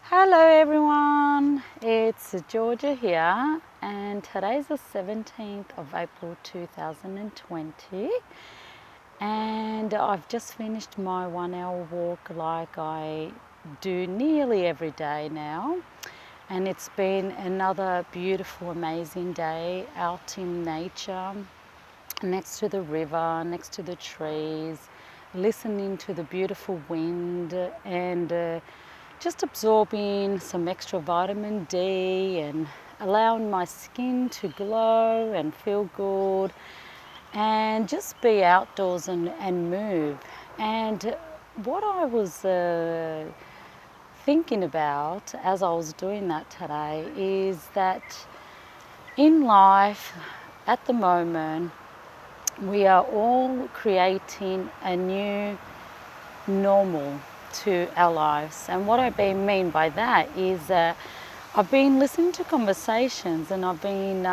Hello everyone, it's Georgia here, and today's the 17th of April 2020, and I've just finished my 1 hour walk like I do nearly every day now, and it's been another beautiful, amazing day out in nature, next to the river, next to the trees, listening to the beautiful wind and just absorbing some extra vitamin D and allowing my skin to glow and feel good and just be outdoors and move. And what I was thinking about as I was doing that today is that in life at the moment we are all creating a new normal to our lives. And what I mean by that is I've been listening to conversations and I've been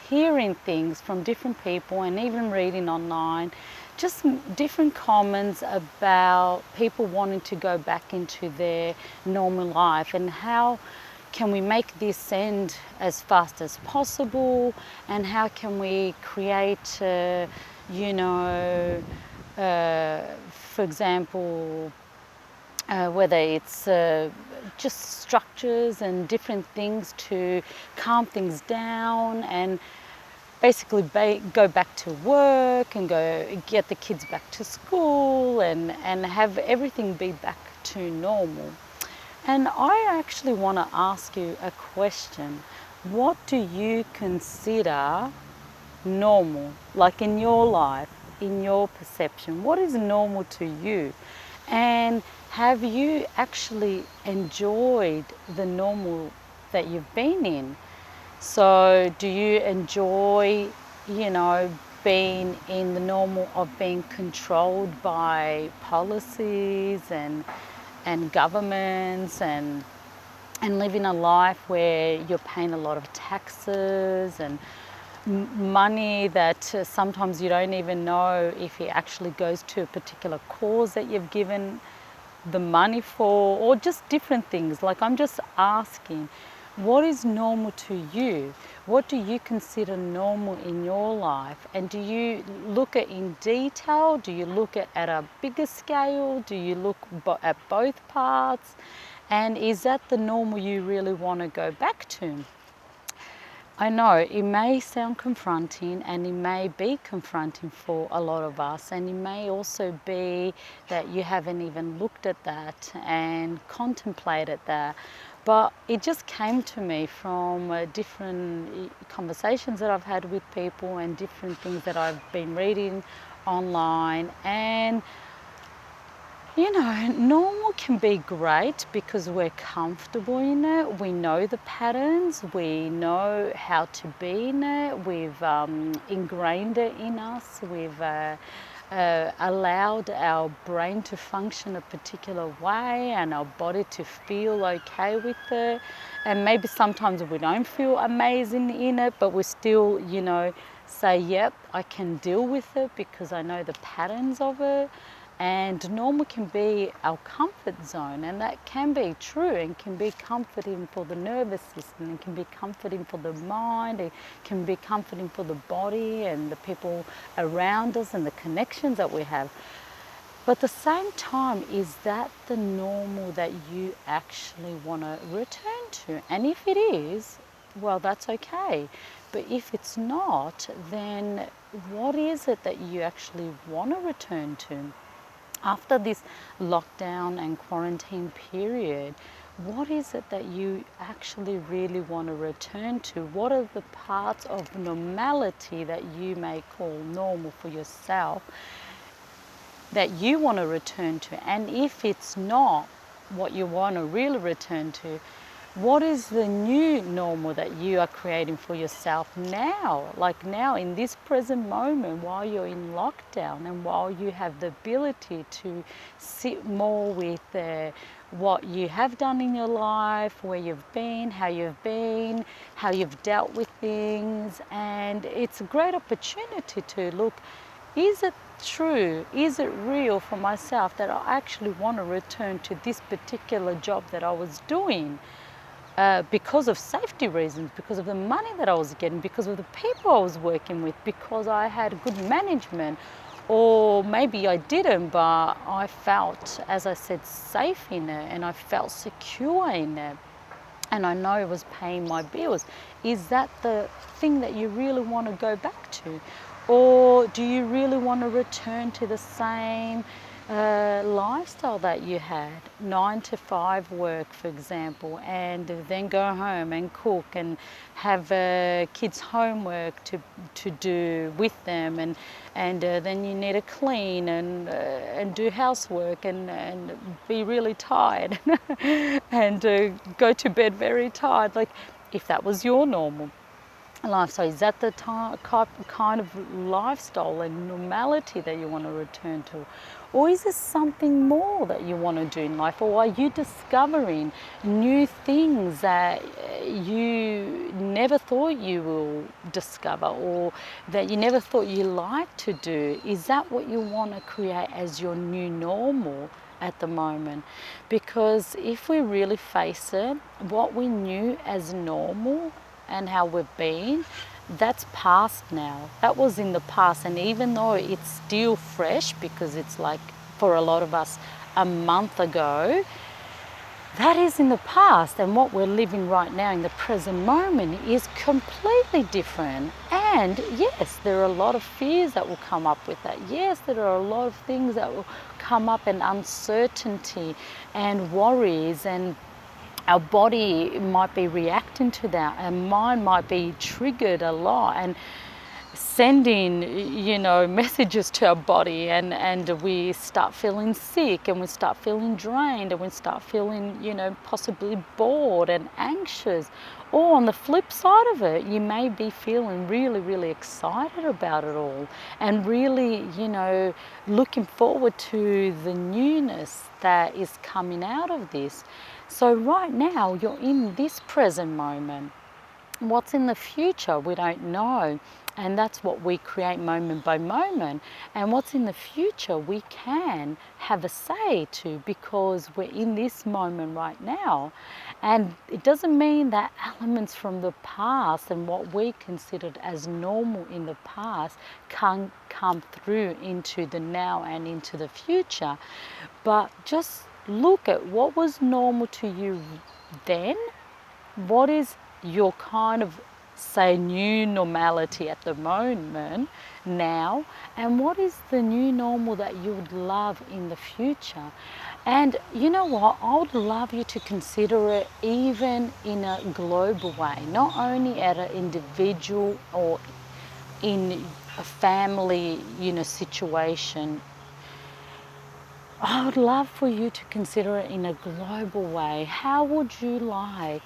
hearing things from different people and even reading online, just different comments about people wanting to go back into their normal life and how can we make this end as fast as possible, and how can we create for example, whether it's just structures and different things to calm things down and basically go back to work and go get the kids back to school and have everything be back to normal. And I actually want to ask you a question. What do you consider normal, like in your life, in your perception? What is normal to you? And have you actually enjoyed the normal that you've been in? So do you enjoy, being in the normal of being controlled by policies and governments and living a life where you're paying a lot of taxes and money that sometimes you don't even know if it actually goes to a particular cause that you've given the money for, or just different things. Like, I'm just asking, what is normal to you? What do you consider normal in your life? And do you look at in detail? Do you look at a bigger scale? Do you look at both parts? And is that the normal you really want to go back to? I know it may sound confronting, and it may be confronting for a lot of us, and it may also be that you haven't even looked at that and contemplated that. But it just came to me from different conversations that I've had with people and different things that I've been reading online. And normal can be great because we're comfortable in it. We know the patterns. We know how to be in it. We've ingrained it in us. We've allowed our brain to function a particular way and our body to feel okay with it. And maybe sometimes we don't feel amazing in it, but we still, say, yep, I can deal with it because I know the patterns of it. And normal can be our comfort zone, and that can be true and can be comforting for the nervous system, and can be comforting for the mind, it can be comforting for the body and the people around us and the connections that we have. But at the same time, is that the normal that you actually want to return to? And if it is, well, that's okay. But if it's not, then what is it that you actually want to return to? After this lockdown and quarantine period, what is it that you actually really want to return to? What are the parts of normality that you may call normal for yourself that you want to return to? And if it's not what you want to really return to, what is the new normal that you are creating for yourself now? Like now, in this present moment, while you're in lockdown and while you have the ability to sit more with what you have done in your life, where you've been, how you've dealt with things. And it's a great opportunity to look, is it true? Is it real for myself that I actually want to return to this particular job that I was doing? Because of safety reasons, because of the money that I was getting, because of the people I was working with, because I had good management, or maybe I didn't, but I felt, as I said, safe in it, and I felt secure in it, and I know it was paying my bills. Is that the thing that you really want to go back to? Or do you really want to return to the same lifestyle that you had, 9 to 5 work, for example, and then go home and cook and have kids' homework to do with them, and then you need to clean and do housework and be really tired and go to bed very tired. Like, if that was your normal lifestyle, is that the kind of lifestyle and normality that you want to return to? Or is there something more that you want to do in life? Or are you discovering new things that you never thought you will discover, or that you never thought you liked to do? Is that what you want to create as your new normal at the moment? Because if we really face it, what we knew as normal and how we've been, that's past now. That was in the past, and even though it's still fresh, because it's like, for a lot of us, a month ago, that is in the past, and what we're living right now in the present moment is completely different. And yes, there are a lot of fears that will come up with that. Yes, there are a lot of things that will come up, and uncertainty and worries, and our body might be reacting to that, our mind might be triggered a lot and sending, messages to our body, and we start feeling sick, and we start feeling drained, and we start feeling, possibly bored and anxious. Or on the flip side of it, you may be feeling really, really excited about it all, and really, looking forward to the newness that is coming out of this. So right now, you're in this present moment. What's in the future, we don't know. And that's what we create moment by moment. And what's in the future, we can have a say to, because we're in this moment right now. And it doesn't mean that elements from the past and what we considered as normal in the past can't come through into the now and into the future. But just look at what was normal to you then, what is your kind of, say, new normality at the moment now, and what is the new normal that you would love in the future. And you know what, I would love you to consider it even in a global way, not only at an individual or in a family, situation. I would love for you to consider it in a global way. How would you like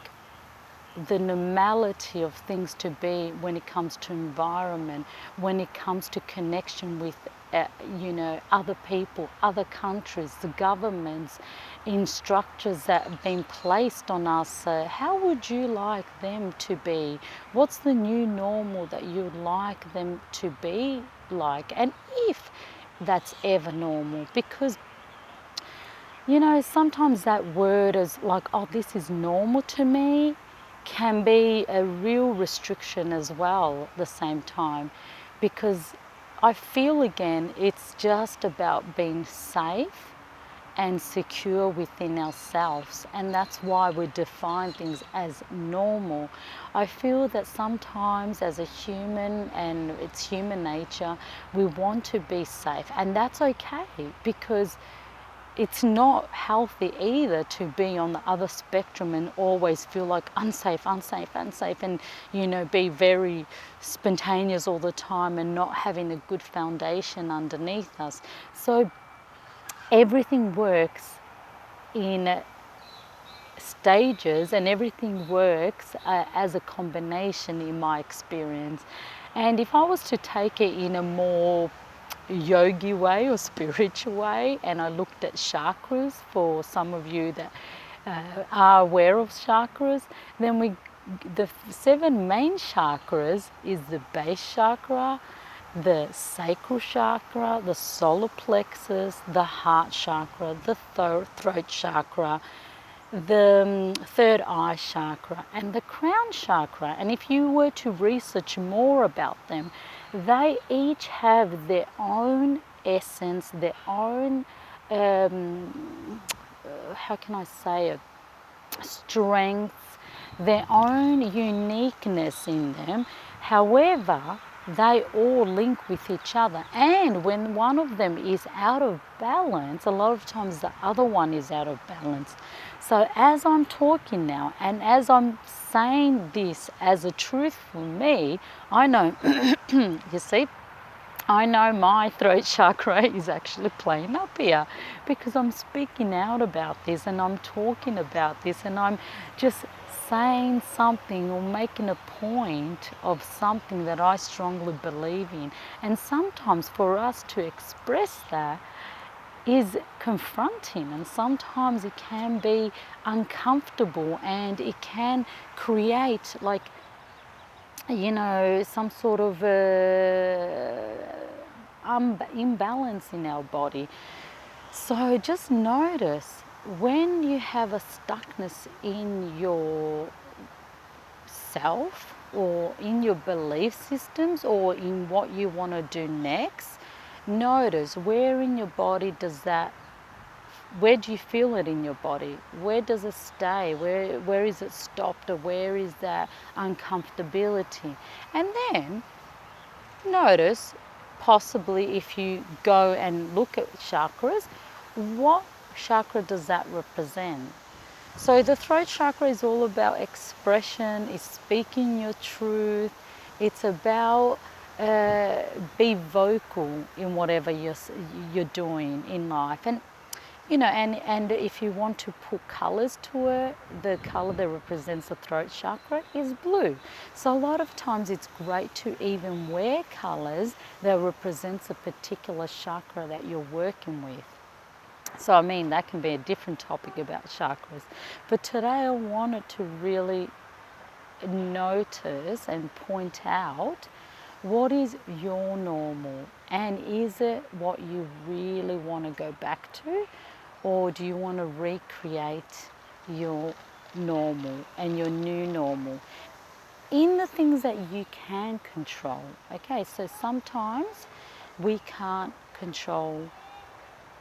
the normality of things to be when it comes to environment, when it comes to connection with other people, other countries, the governments, in structures that have been placed on us? How would you like them to be? What's the new normal that you'd like them to be like? And if that's ever normal, because sometimes that word is like, oh, this is normal to me, can be a real restriction as well at the same time, because I feel, again, it's just about being safe and secure within ourselves, and that's why we define things as normal. I feel that sometimes as a human, and it's human nature, we want to be safe, and that's okay, because it's not healthy either to be on the other spectrum and always feel like unsafe, and be very spontaneous all the time and not having a good foundation underneath us. So everything works in stages, and everything works as a combination, in my experience. And if I was to take it in a more yogi way or spiritual way, and I looked at chakras, for some of you that are aware of chakras, then the 7 main chakras is the base chakra, the sacral chakra, the solar plexus, the heart chakra, the throat chakra, the third eye chakra, and the crown chakra. And if you were to research more about them, they each have their own essence, their own, how can I say it, strength, their own uniqueness in them. However, they all link with each other, and when one of them is out of balance, a lot of times the other one is out of balance. So as I'm talking now, and as I'm saying this as a truth for me, I know, you see, I know my throat chakra is actually playing up here because I'm speaking out about this and I'm talking about this and I'm just saying something or making a point of something that I strongly believe in. And sometimes for us to express that is confronting, and sometimes it can be uncomfortable, and it can create, like, you know, some sort of imbalance in our body. So just notice when you have a stuckness in your self or in your belief systems or in what you want to do next, notice where in your body does that, where do you feel it in your body? Where does it stay? Where is it stopped, or where is that uncomfortability? And then notice, possibly if you go and look at chakras, what chakra does that represent? So the throat chakra is all about expression, it's speaking your truth, it's about be vocal in whatever you're doing in life. And you know, and if you want to put colors to it, the color that represents the throat chakra is blue. So a lot of times it's great to even wear colors that represents a particular chakra that you're working with. So I mean, that can be a different topic about chakras. But today I wanted to really notice and point out what is your normal, and is it what you really want to go back to, or do you want to recreate your normal and your new normal in the things that you can control? Okay, so sometimes we can't control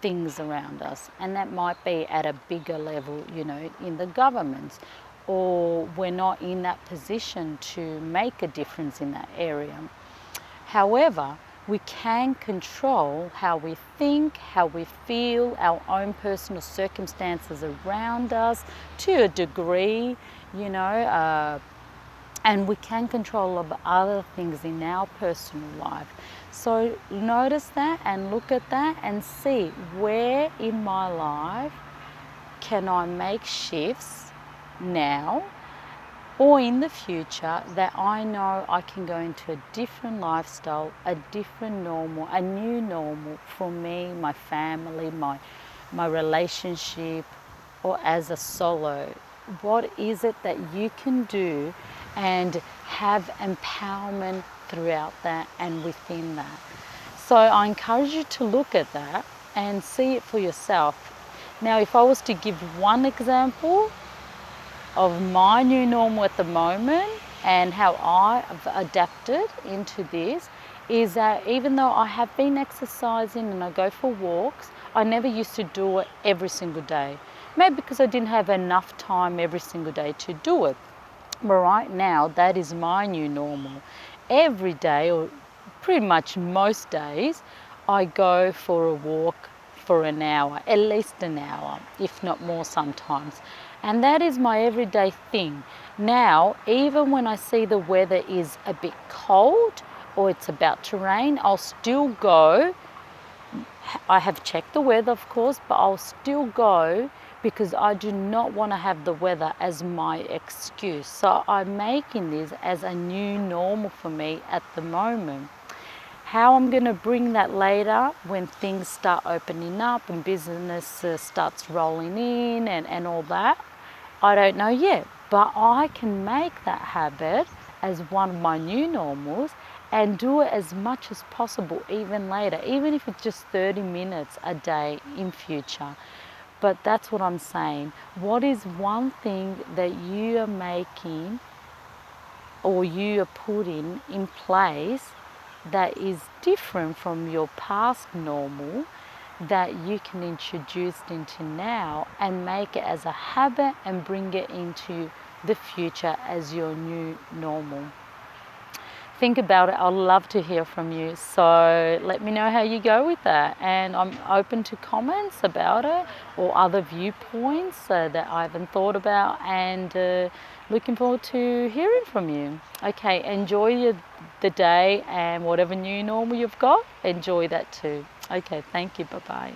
things around us, and that might be at a bigger level, you know, in the government, or we're not in that position to make a difference in that area. However, we can control how we think, how we feel, our own personal circumstances around us to a degree, you know, and we can control other things in our personal life. So notice that and look at that and see where in my life can I make shifts now or in the future that I know I can go into a different lifestyle, a different normal, a new normal for me, my family, my relationship, or as a solo. What is it that you can do and have empowerment throughout that and within that? So I encourage you to look at that and see it for yourself. Now, if I was to give one example of my new normal at the moment and how I've adapted into this, is that even though I have been exercising and I go for walks, I never used to do it every single day. Maybe because I didn't have enough time every single day to do it. But right now, that is my new normal. Every day, or pretty much most days, I go for a walk for an hour, at least an hour, if not more sometimes. And that is my everyday thing. Now, even when I see the weather is a bit cold or it's about to rain, I'll still go. I have checked the weather, of course, but I'll still go because I do not want to have the weather as my excuse. So I'm making this as a new normal for me at the moment. How I'm going to bring that later when things start opening up and business starts rolling in and all that, I don't know yet. But I can make that habit as one of my new normals, and do it as much as possible, even later, even if it's just 30 minutes a day in future. But that's what I'm saying. What is one thing that you are making or you are putting in place that is different from your past normal, that you can introduce into now and make it as a habit and bring it into the future as your new normal? Think about it. I'd love to hear from you. So let me know how you go with that. And I'm open to comments about it or other viewpoints that I haven't thought about, and looking forward to hearing from you. Okay, enjoy the day, and whatever new normal you've got, enjoy that too. Okay, thank you. Bye-bye.